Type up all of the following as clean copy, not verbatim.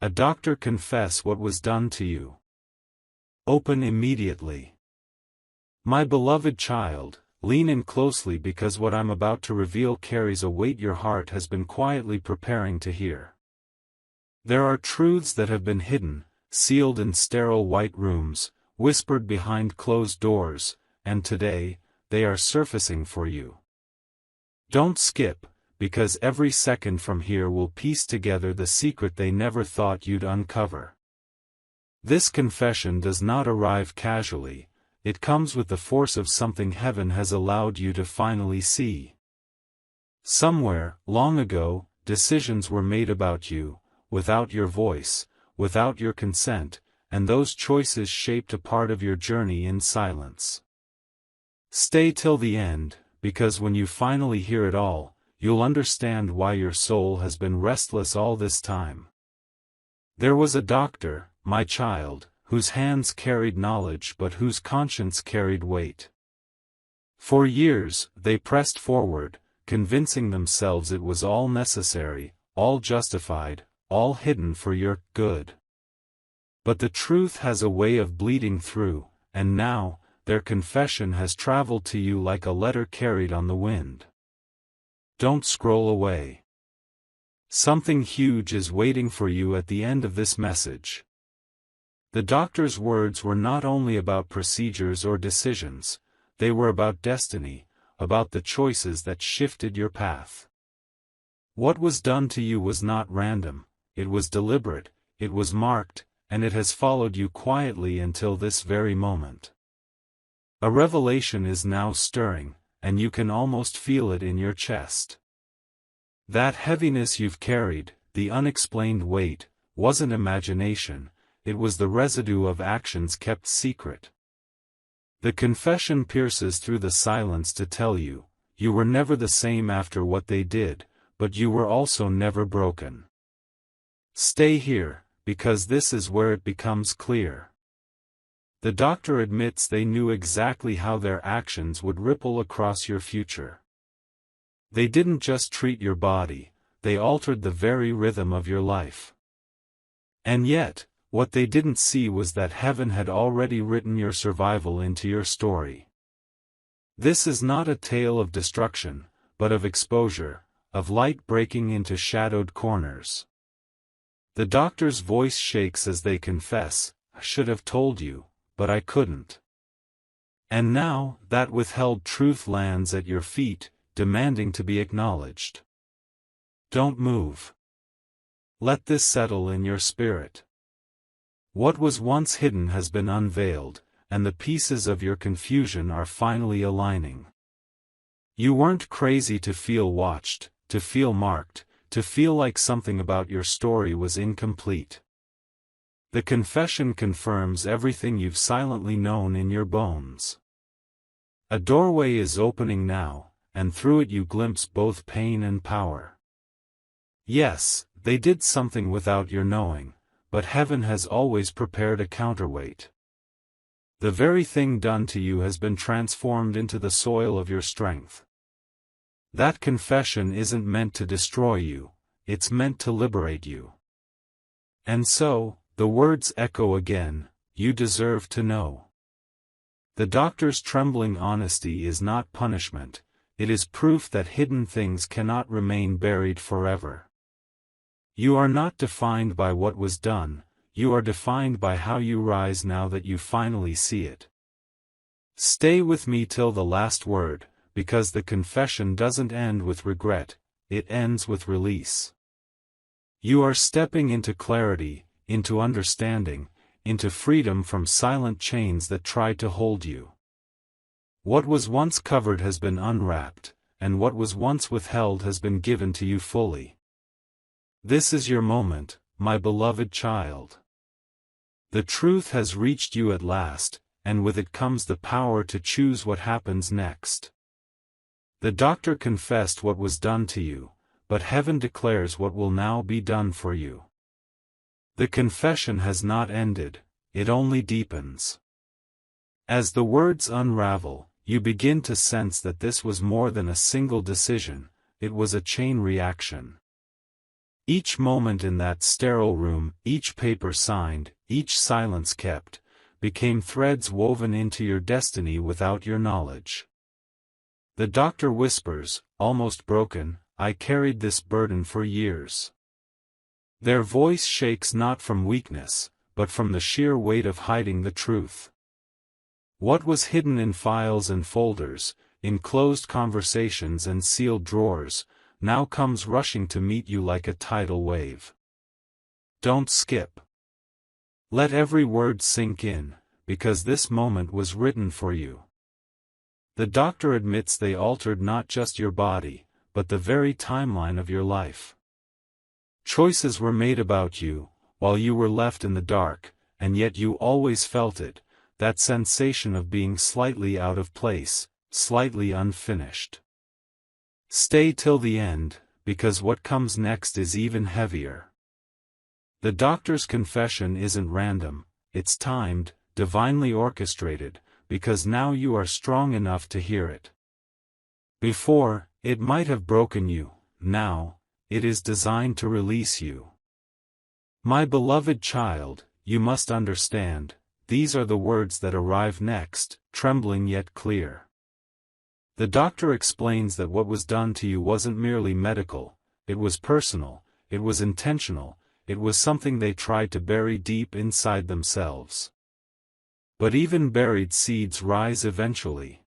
A doctor confess what was done to you. Open immediately. My beloved child, lean in closely because what I'm about to reveal carries a weight your heart has been quietly preparing to hear. There are truths that have been hidden, sealed in sterile white rooms, whispered behind closed doors, and today, they are surfacing for you. Don't skip, because every second from here will piece together the secret they never thought you'd uncover. This confession does not arrive casually, it comes with the force of something heaven has allowed you to finally see. Somewhere, long ago, decisions were made about you, without your voice, without your consent, and those choices shaped a part of your journey in silence. Stay till the end, because when you finally hear it all, you'll understand why your soul has been restless all this time. There was a doctor, my child, whose hands carried knowledge but whose conscience carried weight. For years, they pressed forward, convincing themselves it was all necessary, all justified, all hidden for your good. But the truth has a way of bleeding through, and now, their confession has traveled to you like a letter carried on the wind. Don't scroll away. Something huge is waiting for you at the end of this message. The doctor's words were not only about procedures or decisions, they were about destiny, about the choices that shifted your path. What was done to you was not random, it was deliberate, it was marked, and it has followed you quietly until this very moment. A revelation is now stirring, and you can almost feel it in your chest. That heaviness you've carried, the unexplained weight, wasn't imagination, it was the residue of actions kept secret. The confession pierces through the silence to tell you, you were never the same after what they did, but you were also never broken. Stay here, because this is where it becomes clear. The doctor admits they knew exactly how their actions would ripple across your future. They didn't just treat your body, they altered the very rhythm of your life. And yet, what they didn't see was that heaven had already written your survival into your story. This is not a tale of destruction, but of exposure, of light breaking into shadowed corners. The doctor's voice shakes as they confess, I should have told you, but I couldn't. And now, that withheld truth lands at your feet, demanding to be acknowledged. Don't move. Let this settle in your spirit. What was once hidden has been unveiled, and the pieces of your confusion are finally aligning. You weren't crazy to feel watched, to feel marked, to feel like something about your story was incomplete. The confession confirms everything you've silently known in your bones. A doorway is opening now, and through it you glimpse both pain and power. Yes, they did something without your knowing, but heaven has always prepared a counterweight. The very thing done to you has been transformed into the soil of your strength. That confession isn't meant to destroy you, it's meant to liberate you. And so, the words echo again, you deserve to know. The doctor's trembling honesty is not punishment, it is proof that hidden things cannot remain buried forever. You are not defined by what was done, you are defined by how you rise now that you finally see it. Stay with me till the last word, because the confession doesn't end with regret, it ends with release. You are stepping into clarity, into understanding, into freedom from silent chains that tried to hold you. What was once covered has been unwrapped, and what was once withheld has been given to you fully. This is your moment, my beloved child. The truth has reached you at last, and with it comes the power to choose what happens next. The doctor confessed what was done to you, but heaven declares what will now be done for you. The confession has not ended, it only deepens. As the words unravel, you begin to sense that this was more than a single decision, it was a chain reaction. Each moment in that sterile room, each paper signed, each silence kept, became threads woven into your destiny without your knowledge. The doctor whispers, almost broken, "I carried this burden for years." Their voice shakes not from weakness, but from the sheer weight of hiding the truth. What was hidden in files and folders, in closed conversations and sealed drawers, now comes rushing to meet you like a tidal wave. Don't skip. Let every word sink in, because this moment was written for you. The doctor admits they altered not just your body, but the very timeline of your life. Choices were made about you, while you were left in the dark, and yet you always felt it, that sensation of being slightly out of place, slightly unfinished. Stay till the end, because what comes next is even heavier. The doctor's confession isn't random, it's timed, divinely orchestrated, because now you are strong enough to hear it. Before, it might have broken you; now, it is designed to release you. My beloved child, you must understand, these are the words that arrive next, trembling yet clear. The doctor explains that what was done to you wasn't merely medical, it was personal, it was intentional, it was something they tried to bury deep inside themselves. But even buried seeds rise eventually.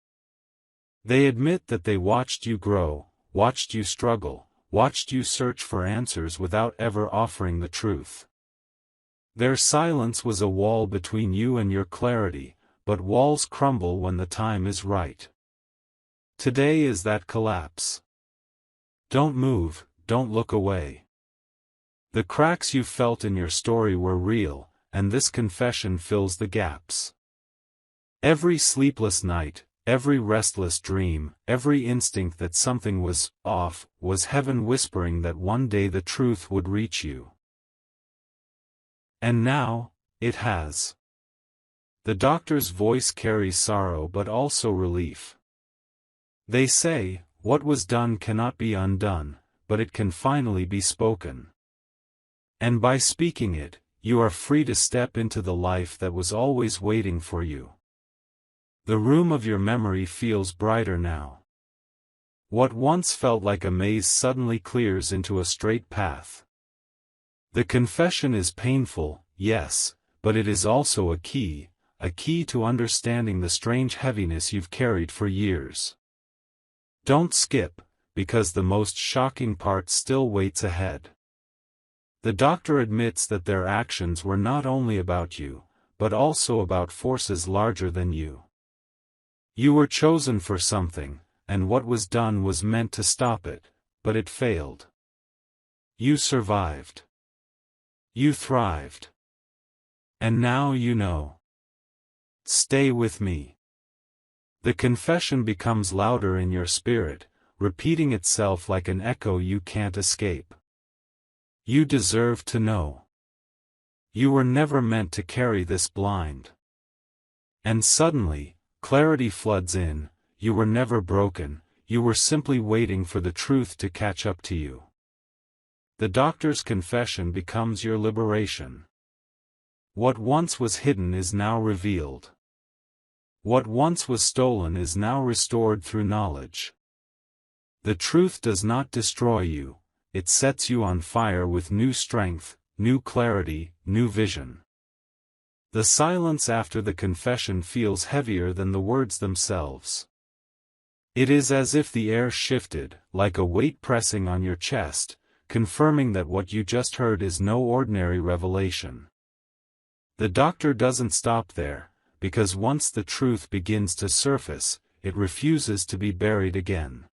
They admit that they watched you grow, watched you struggle, watched you search for answers without ever offering the truth. Their silence was a wall between you and your clarity, but walls crumble when the time is right. Today is that collapse. Don't move, don't look away. The cracks you felt in your story were real, and this confession fills the gaps. Every sleepless night, every restless dream, every instinct that something was off, was heaven whispering that one day the truth would reach you. And now, it has. The doctor's voice carries sorrow but also relief. They say, what was done cannot be undone, but it can finally be spoken. And by speaking it, you are free to step into the life that was always waiting for you. The room of your memory feels brighter now. What once felt like a maze suddenly clears into a straight path. The confession is painful, yes, but it is also a key to understanding the strange heaviness you've carried for years. Don't skip, because the most shocking part still waits ahead. The doctor admits that their actions were not only about you, but also about forces larger than you. You were chosen for something, and what was done was meant to stop it, but it failed. You survived. You thrived. And now you know. Stay with me. The confession becomes louder in your spirit, repeating itself like an echo you can't escape. You deserve to know. You were never meant to carry this blind. And suddenly, clarity floods in. You were never broken, you were simply waiting for the truth to catch up to you. The doctor's confession becomes your liberation. What once was hidden is now revealed. What once was stolen is now restored through knowledge. The truth does not destroy you, it sets you on fire with new strength, new clarity, new vision. The silence after the confession feels heavier than the words themselves. It is as if the air shifted, like a weight pressing on your chest, confirming that what you just heard is no ordinary revelation. The doctor doesn't stop there, because once the truth begins to surface, it refuses to be buried again.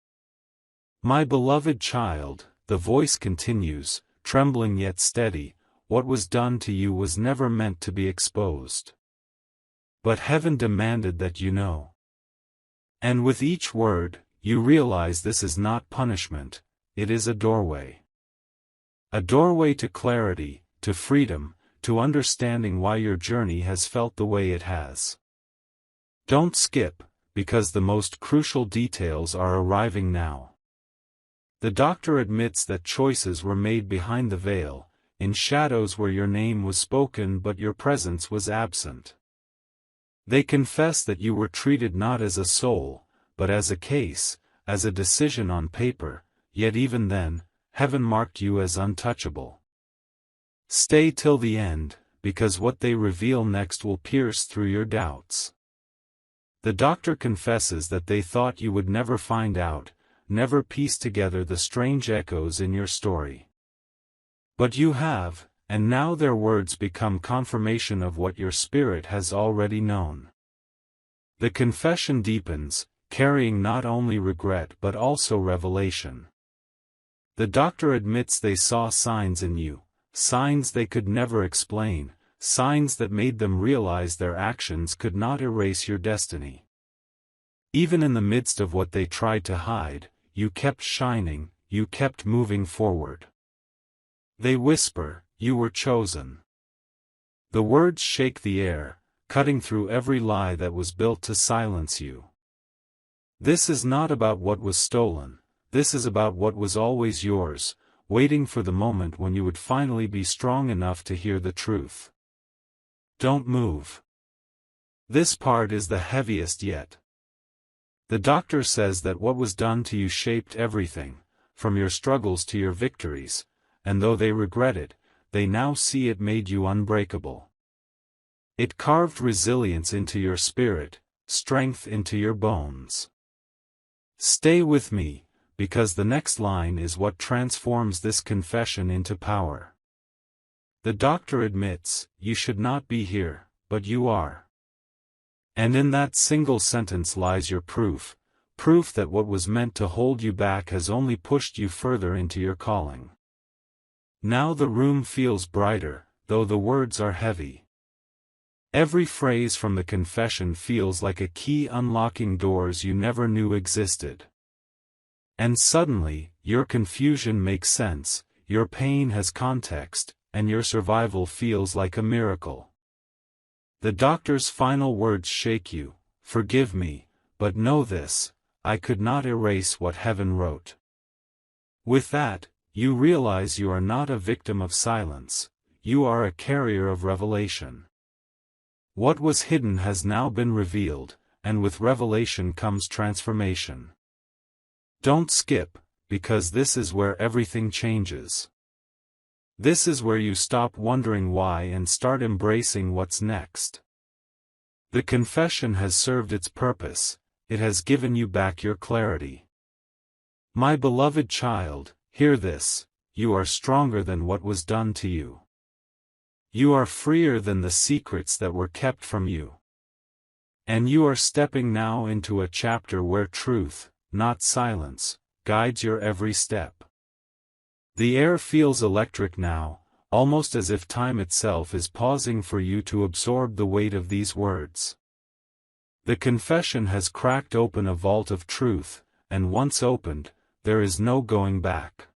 My beloved child, the voice continues, trembling yet steady, what was done to you was never meant to be exposed. But heaven demanded that you know. And with each word, you realize this is not punishment, it is a doorway. A doorway to clarity, to freedom, to understanding why your journey has felt the way it has. Don't skip, because the most crucial details are arriving now. The doctor admits that choices were made behind the veil, in shadows where your name was spoken but your presence was absent. They confess that you were treated not as a soul, but as a case, as a decision on paper, yet even then, heaven marked you as untouchable. Stay till the end, because what they reveal next will pierce through your doubts. The doctor confesses that they thought you would never find out, never piece together the strange echoes in your story. But you have, and now their words become confirmation of what your spirit has already known. The confession deepens, carrying not only regret but also revelation. The doctor admits they saw signs in you, signs they could never explain, signs that made them realize their actions could not erase your destiny. Even in the midst of what they tried to hide, you kept shining, you kept moving forward. They whisper, "You were chosen." The words shake the air, cutting through every lie that was built to silence you. This is not about what was stolen, this is about what was always yours, waiting for the moment when you would finally be strong enough to hear the truth. Don't move. This part is the heaviest yet. The doctor says that what was done to you shaped everything, from your struggles to your victories, and though they regret it, they now see it made you unbreakable. It carved resilience into your spirit, strength into your bones. Stay with me, because the next line is what transforms this confession into power. The doctor admits, you should not be here, but you are. And in that single sentence lies your proof that what was meant to hold you back has only pushed you further into your calling. Now the room feels brighter, though the words are heavy. Every phrase from the confession feels like a key unlocking doors you never knew existed. And suddenly, your confusion makes sense, your pain has context, and your survival feels like a miracle. The doctor's final words shake you, "Forgive me, but know this, I could not erase what heaven wrote." With that, you realize you are not a victim of silence, you are a carrier of revelation. What was hidden has now been revealed, and with revelation comes transformation. Don't skip, because this is where everything changes. This is where you stop wondering why and start embracing what's next. The confession has served its purpose, it has given you back your clarity. My beloved child, hear this, you are stronger than what was done to you. You are freer than the secrets that were kept from you. And you are stepping now into a chapter where truth, not silence, guides your every step. The air feels electric now, almost as if time itself is pausing for you to absorb the weight of these words. The confession has cracked open a vault of truth, and once opened, there is no going back.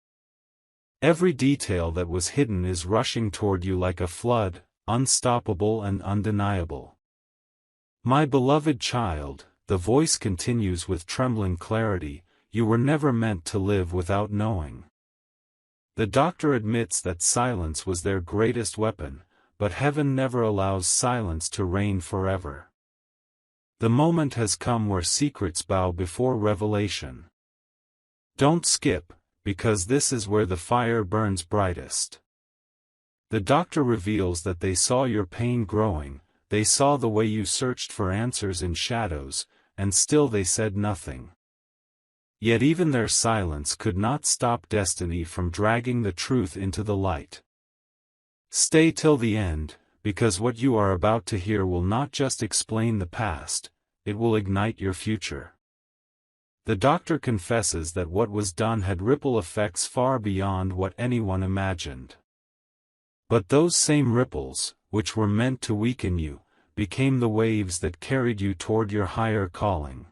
Every detail that was hidden is rushing toward you like a flood, unstoppable and undeniable. My beloved child, the voice continues with trembling clarity, you were never meant to live without knowing. The doctor admits that silence was their greatest weapon, but heaven never allows silence to reign forever. The moment has come where secrets bow before revelation. Don't skip, because this is where the fire burns brightest. The doctor reveals that they saw your pain growing, they saw the way you searched for answers in shadows, and still they said nothing. Yet even their silence could not stop destiny from dragging the truth into the light. Stay till the end, because what you are about to hear will not just explain the past, it will ignite your future. The doctor confesses that what was done had ripple effects far beyond what anyone imagined. But those same ripples, which were meant to weaken you, became the waves that carried you toward your higher calling.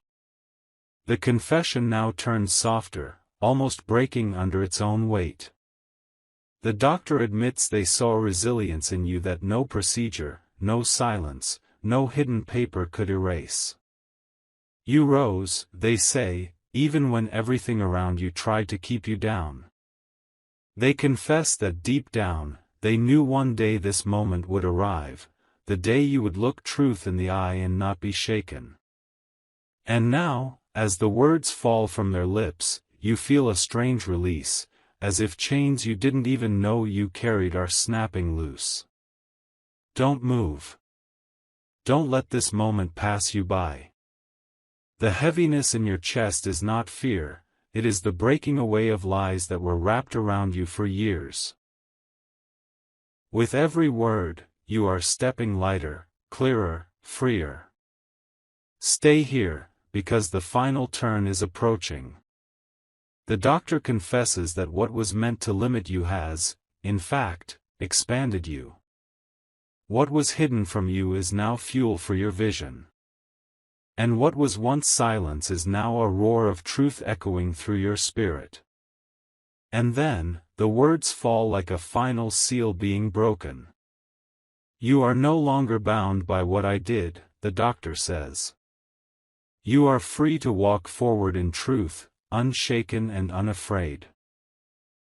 The confession now turns softer, almost breaking under its own weight. The doctor admits they saw resilience in you that no procedure, no silence, no hidden paper could erase. You rose, they say, even when everything around you tried to keep you down. They confess that deep down, they knew one day this moment would arrive, the day you would look truth in the eye and not be shaken. And now, as the words fall from their lips, you feel a strange release, as if chains you didn't even know you carried are snapping loose. Don't move. Don't let this moment pass you by. The heaviness in your chest is not fear, it is the breaking away of lies that were wrapped around you for years. With every word, you are stepping lighter, clearer, freer. Stay here, because the final turn is approaching. The doctor confesses that what was meant to limit you has, in fact, expanded you. What was hidden from you is now fuel for your vision. And what was once silence is now a roar of truth echoing through your spirit. And then, the words fall like a final seal being broken. You are no longer bound by what I did, the doctor says. You are free to walk forward in truth, unshaken and unafraid.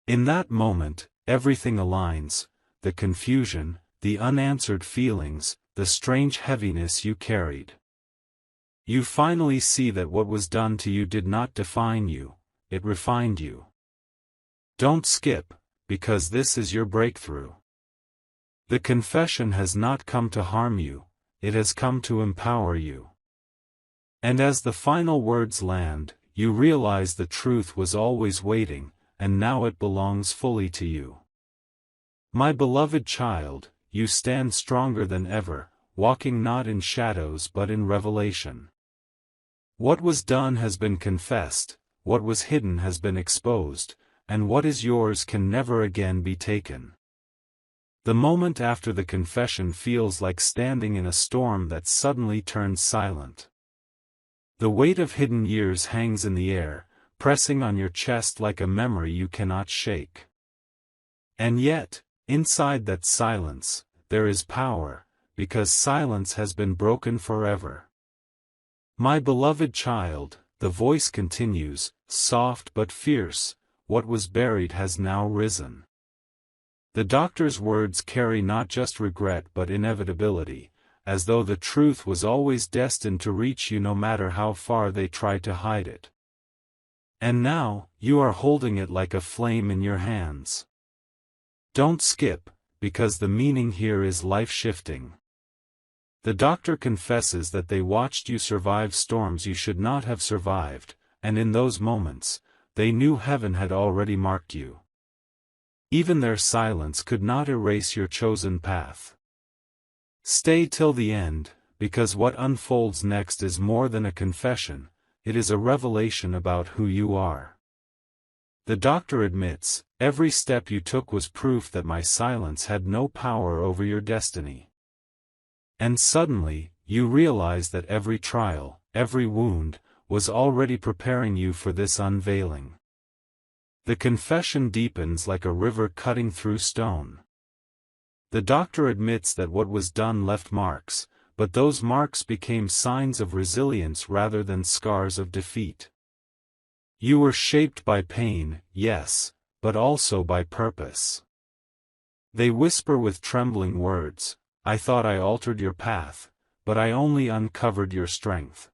In that moment, everything aligns, the confusion, the unanswered feelings, the strange heaviness you carried. You finally see that what was done to you did not define you, it refined you. Don't skip, because this is your breakthrough. The confession has not come to harm you, it has come to empower you. And as the final words land, you realize the truth was always waiting, and now it belongs fully to you. My beloved child, you stand stronger than ever, walking not in shadows but in revelation. What was done has been confessed, what was hidden has been exposed, and what is yours can never again be taken. The moment after the confession feels like standing in a storm that suddenly turns silent. The weight of hidden years hangs in the air, pressing on your chest like a memory you cannot shake. And yet, inside that silence, there is power, because silence has been broken forever. My beloved child, the voice continues, soft but fierce, what was buried has now risen. The doctor's words carry not just regret but inevitability, as though the truth was always destined to reach you no matter how far they tried to hide it. And now, you are holding it like a flame in your hands. Don't skip, because the meaning here is life-shifting. The doctor confesses that they watched you survive storms you should not have survived, and in those moments, they knew heaven had already marked you. Even their silence could not erase your chosen path. Stay till the end, because what unfolds next is more than a confession, it is a revelation about who you are. The doctor admits, every step you took was proof that my silence had no power over your destiny. And suddenly, you realize that every trial, every wound, was already preparing you for this unveiling. The confession deepens like a river cutting through stone. The doctor admits that what was done left marks, but those marks became signs of resilience rather than scars of defeat. You were shaped by pain, yes, but also by purpose. They whisper with trembling words, I thought I altered your path, but I only uncovered your strength.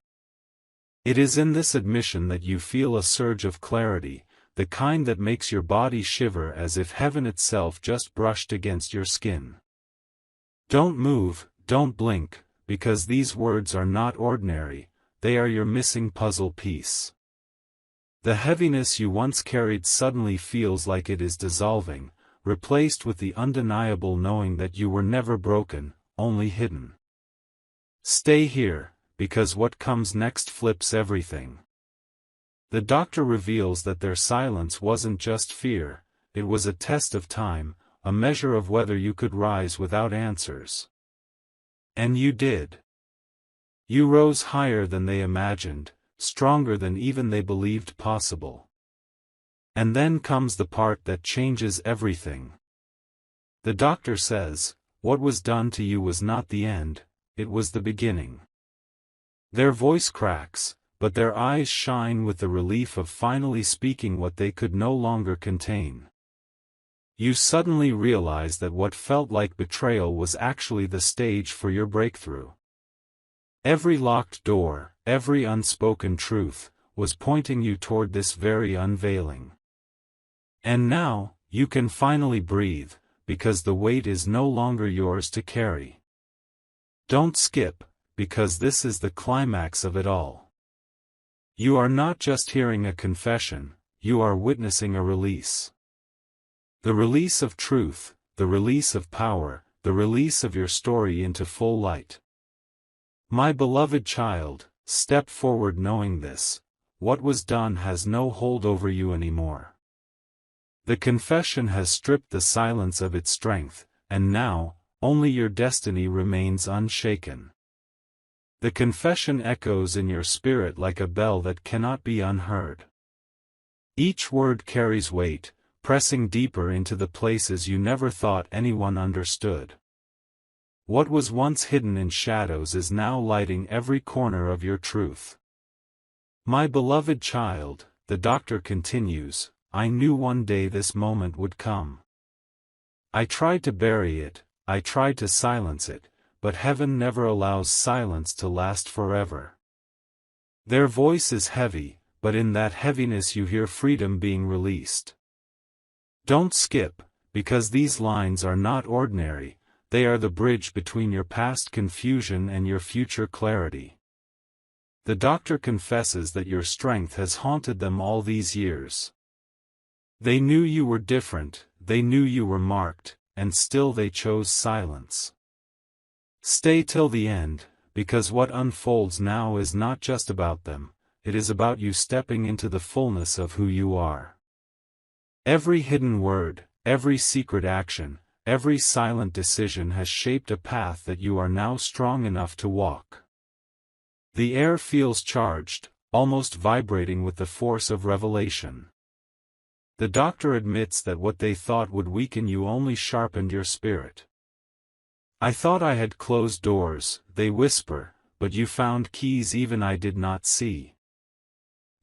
It is in this admission that you feel a surge of clarity, the kind that makes your body shiver as if heaven itself just brushed against your skin. Don't move, don't blink, because these words are not ordinary, they are your missing puzzle piece. The heaviness you once carried suddenly feels like it is dissolving, replaced with the undeniable knowing that you were never broken, only hidden. Stay here, because what comes next flips everything. The doctor reveals that their silence wasn't just fear, it was a test of time, a measure of whether you could rise without answers. And you did. You rose higher than they imagined, stronger than even they believed possible. And then comes the part that changes everything. The doctor says, what was done to you was not the end, it was the beginning. Their voice cracks, but their eyes shine with the relief of finally speaking what they could no longer contain. You suddenly realize that what felt like betrayal was actually the stage for your breakthrough. Every locked door, every unspoken truth, was pointing you toward this very unveiling. And now, you can finally breathe, because the weight is no longer yours to carry. Don't skip, because this is the climax of it all. You are not just hearing a confession, you are witnessing a release. The release of truth, the release of power, the release of your story into full light. My beloved child, step forward knowing this: what was done has no hold over you anymore. The confession has stripped the silence of its strength, and now, only your destiny remains unshaken. The confession echoes in your spirit like a bell that cannot be unheard. Each word carries weight, pressing deeper into the places you never thought anyone understood. What was once hidden in shadows is now lighting every corner of your truth. My beloved child, the doctor continues, I knew one day this moment would come. I tried to bury it, I tried to silence it, but heaven never allows silence to last forever. Their voice is heavy, but in that heaviness you hear freedom being released. Don't skip, because these lines are not ordinary, they are the bridge between your past confusion and your future clarity. The doctor confesses that your strength has haunted them all these years. They knew you were different, they knew you were marked, and still they chose silence. Stay till the end, because what unfolds now is not just about them, it is about you stepping into the fullness of who you are. Every hidden word, every secret action, every silent decision has shaped a path that you are now strong enough to walk. The air feels charged, almost vibrating with the force of revelation. The doctor admits that what they thought would weaken you only sharpened your spirit. I thought I had closed doors, they whisper, but you found keys even I did not see.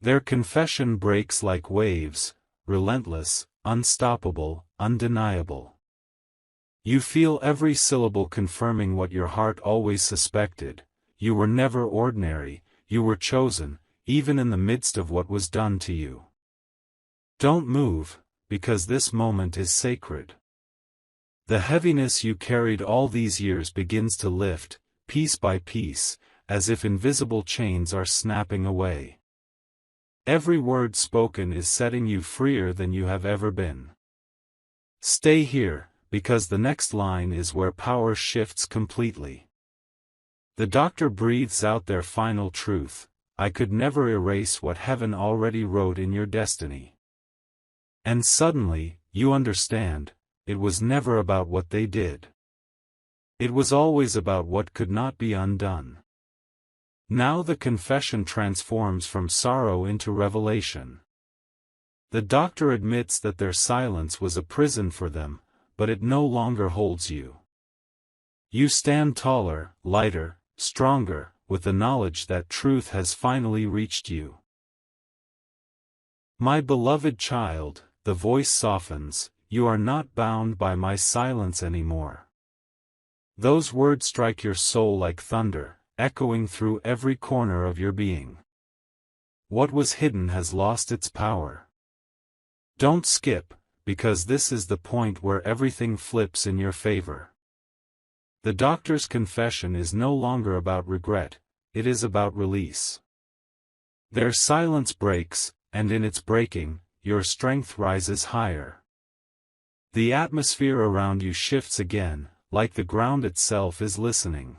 Their confession breaks like waves, relentless, unstoppable, undeniable. You feel every syllable confirming what your heart always suspected: you were never ordinary, you were chosen, even in the midst of what was done to you. Don't move, because this moment is sacred. The heaviness you carried all these years begins to lift, piece by piece, as if invisible chains are snapping away. Every word spoken is setting you freer than you have ever been. Stay here, because the next line is where power shifts completely. The doctor breathes out their final truth: I could never erase what heaven already wrote in your destiny. And suddenly, you understand, it was never about what they did. It was always about what could not be undone. Now the confession transforms from sorrow into revelation. The doctor admits that their silence was a prison for them, but it no longer holds you. You stand taller, lighter, stronger, with the knowledge that truth has finally reached you. My beloved child, the voice softens, you are not bound by my silence anymore. Those words strike your soul like thunder, echoing through every corner of your being. What was hidden has lost its power. Don't skip, because this is the point where everything flips in your favor. The doctor's confession is no longer about regret, it is about release. Their silence breaks, and in its breaking, your strength rises higher. The atmosphere around you shifts again, like the ground itself is listening.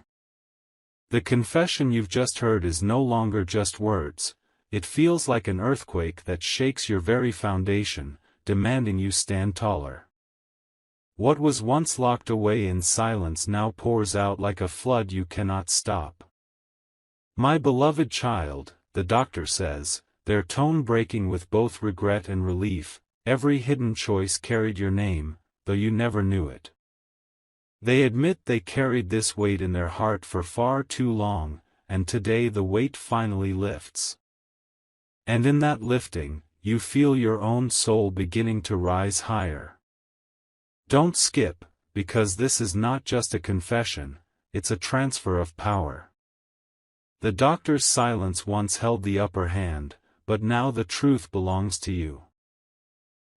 The confession you've just heard is no longer just words, it feels like an earthquake that shakes your very foundation, demanding you stand taller. What was once locked away in silence now pours out like a flood you cannot stop. My beloved child, the doctor says, their tone breaking with both regret and relief, every hidden choice carried your name, though you never knew it. They admit they carried this weight in their heart for far too long, and today the weight finally lifts. And in that lifting, you feel your own soul beginning to rise higher. Don't skip, because this is not just a confession, it's a transfer of power. The doctor's silence once held the upper hand, but now the truth belongs to you.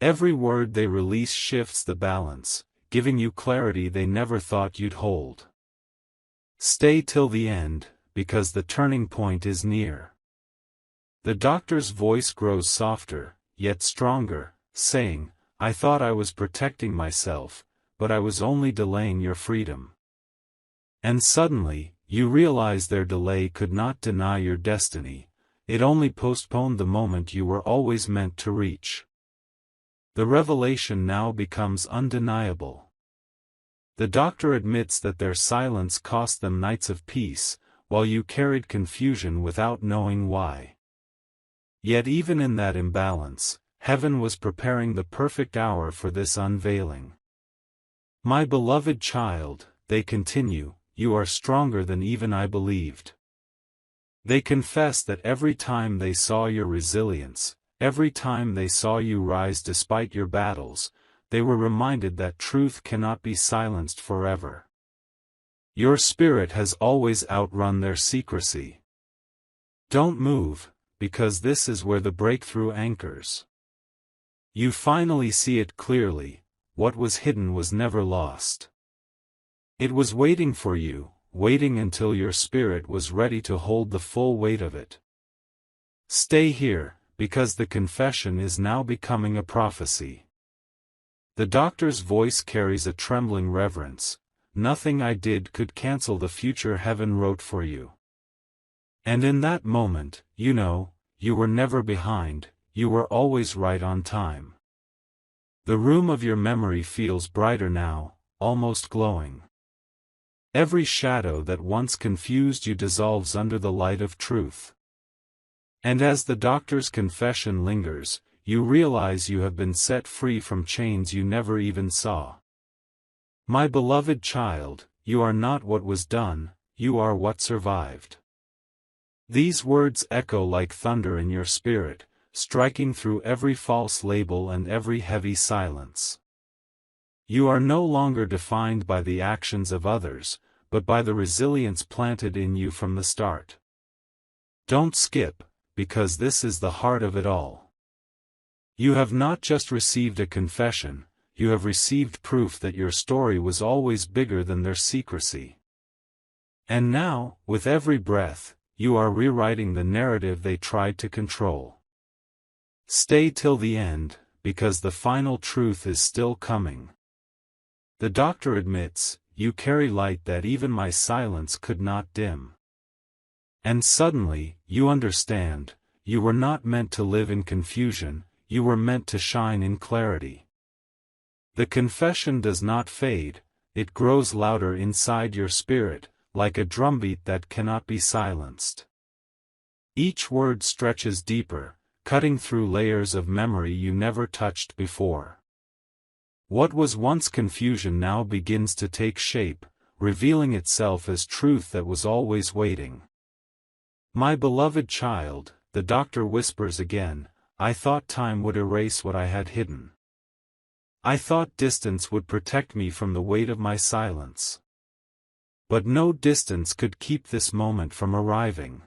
Every word they release shifts the balance, giving you clarity they never thought you'd hold. Stay till the end, because the turning point is near. The doctor's voice grows softer, yet stronger, saying, I thought I was protecting myself, but I was only delaying your freedom. And suddenly, you realize their delay could not deny your destiny, it only postponed the moment you were always meant to reach. The revelation now becomes undeniable. The doctor admits that their silence cost them nights of peace, while you carried confusion without knowing why. Yet even in that imbalance, heaven was preparing the perfect hour for this unveiling. My beloved child, they continue, you are stronger than even I believed. They confess that every time they saw your resilience, every time they saw you rise despite your battles, they were reminded that truth cannot be silenced forever. Your spirit has always outrun their secrecy. Don't move, because this is where the breakthrough anchors. You finally see it clearly, what was hidden was never lost. It was waiting for you, waiting until your spirit was ready to hold the full weight of it. Stay here, because the confession is now becoming a prophecy. The doctor's voice carries a trembling reverence, nothing I did could cancel the future heaven wrote for you. And in that moment, you know, you were never behind, you were always right on time. The room of your memory feels brighter now, almost glowing. Every shadow that once confused you dissolves under the light of truth. And as the doctor's confession lingers, you realize you have been set free from chains you never even saw. My beloved child, you are not what was done, you are what survived. These words echo like thunder in your spirit, striking through every false label and every heavy silence. You are no longer defined by the actions of others, but by the resilience planted in you from the start. Don't skip, because this is the heart of it all. You have not just received a confession, you have received proof that your story was always bigger than their secrecy. And now, with every breath, you are rewriting the narrative they tried to control. Stay till the end, because the final truth is still coming. The doctor admits, you carry light that even my silence could not dim. And suddenly, you understand, you were not meant to live in confusion, you were meant to shine in clarity. The confession does not fade, it grows louder inside your spirit, like a drumbeat that cannot be silenced. Each word stretches deeper, cutting through layers of memory you never touched before. What was once confusion now begins to take shape, revealing itself as truth that was always waiting. My beloved child, the doctor whispers again, I thought time would erase what I had hidden. I thought distance would protect me from the weight of my silence. But no distance could keep this moment from arriving.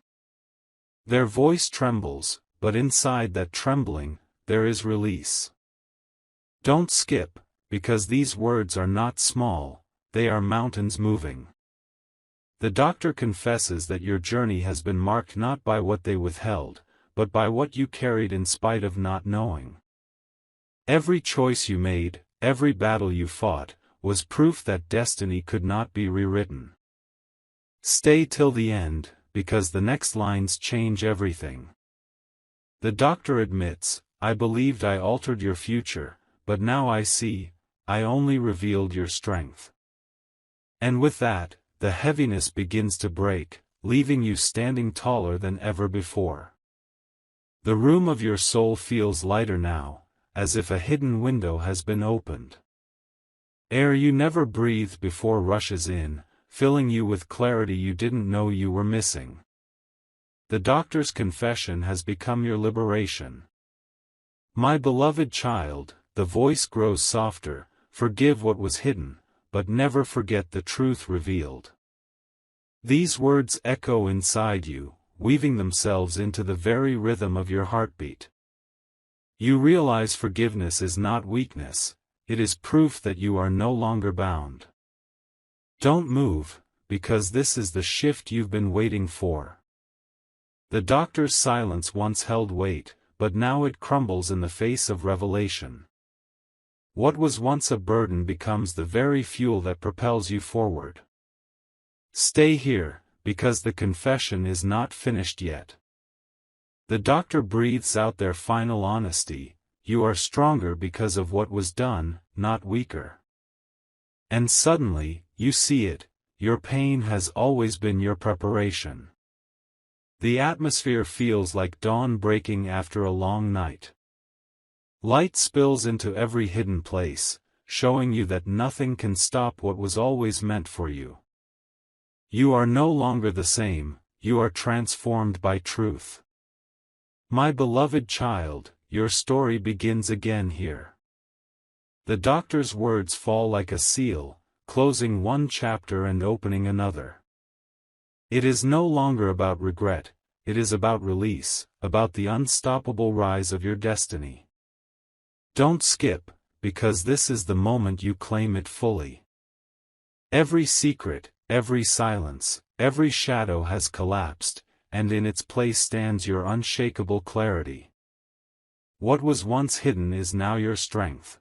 Their voice trembles, but inside that trembling, there is release. Don't skip, because these words are not small, they are mountains moving. The doctor confesses that your journey has been marked not by what they withheld, but by what you carried in spite of not knowing. Every choice you made, every battle you fought, was proof that destiny could not be rewritten. Stay till the end, because the next lines change everything. The doctor admits, I believed I altered your future, but now I see, I only revealed your strength. And with that, the heaviness begins to break, leaving you standing taller than ever before. The room of your soul feels lighter now, as if a hidden window has been opened. Air you never breathed before rushes in, filling you with clarity you didn't know you were missing. The doctor's confession has become your liberation. My beloved child, the voice grows softer, forgive what was hidden, but never forget the truth revealed. These words echo inside you, weaving themselves into the very rhythm of your heartbeat. You realize forgiveness is not weakness, it is proof that you are no longer bound. Don't move, because this is the shift you've been waiting for. The doctor's silence once held weight, but now it crumbles in the face of revelation. What was once a burden becomes the very fuel that propels you forward. Stay here, because the confession is not finished yet. The doctor breathes out their final honesty, you are stronger because of what was done, not weaker. And suddenly, you see it, your pain has always been your preparation. The atmosphere feels like dawn breaking after a long night. Light spills into every hidden place, showing you that nothing can stop what was always meant for you. You are no longer the same, you are transformed by truth. My beloved child, your story begins again here. The doctor's words fall like a seal, closing one chapter and opening another. It is no longer about regret, it is about release, about the unstoppable rise of your destiny. Don't skip, because this is the moment you claim it fully. Every secret, every silence, every shadow has collapsed, and in its place stands your unshakable clarity. What was once hidden is now your strength.